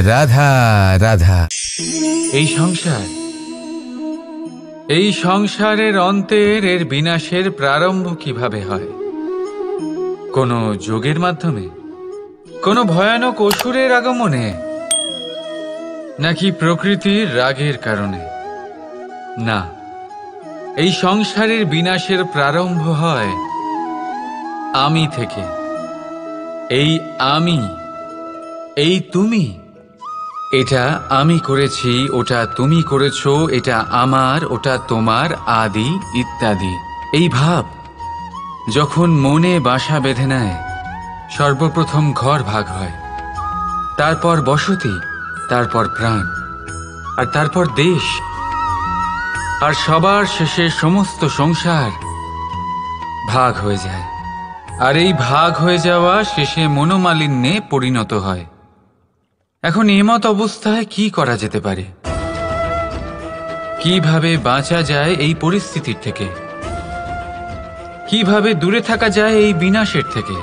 রাধা রাধা। এই সংসারের অন্তের এর বিনাশের প্রারম্ভ কিভাবে হয়? কোনো যোগের মাধ্যমে, কোনো ভয়ানক অসুরের আগমনে, নাকি প্রকৃতির রাগের কারণে? না, এই সংসারের বিনাশের প্রারম্ভ হয় আমি থেকে। এই আমি, এই তুমি, এটা আমি করেছি, ওটা তুমি করেছো, এটা আমার, ওটা তোমার, আদি ইত্যাদি। এই ভাব যখন মনে বাসা বেঁধে নেয়, সর্বপ্রথম ঘর ভাগ হয়, তারপর বসতি, তারপর প্রাণ, আর তারপর দেশ, আর সবার শেষে সমস্ত সংসার ভাগ হয়ে যায়। আর এই ভাগ হয়ে যাওয়া শেষে মনোমালিন্যে পরিণত হয়। এখন এমত অবস্থায় কি করা যেতে পারে? কিভাবে বাঁচা যায় এই পরিস্থিতির থেকে? কিভাবে দূরে থাকা যায় এই বিনাশের থেকে?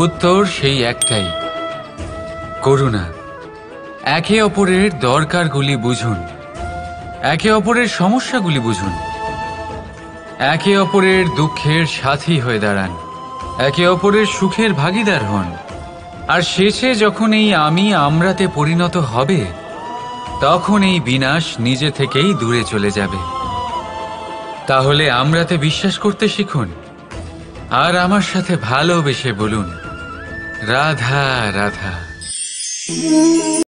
উত্তর সেই একটাই, করুণা। একে অপরের দরকারগুলি বুঝুন, একে অপরের সমস্যাগুলি বুঝুন, একে অপরের দুঃখের সাথী হয়ে দাঁড়ান, একে অপরের সুখের ভাগীদার হন। আর শেষে যখন এই আমি আমরাতে পরিণত হবে, তখন এই বিনাশ নিজে থেকেই দূরে চলে যাবে। তাহলে আমরাতে বিশ্বাস করতে শিখুন, আর আমার সাথে ভালোবেসে বলুন, রাধা রাধা।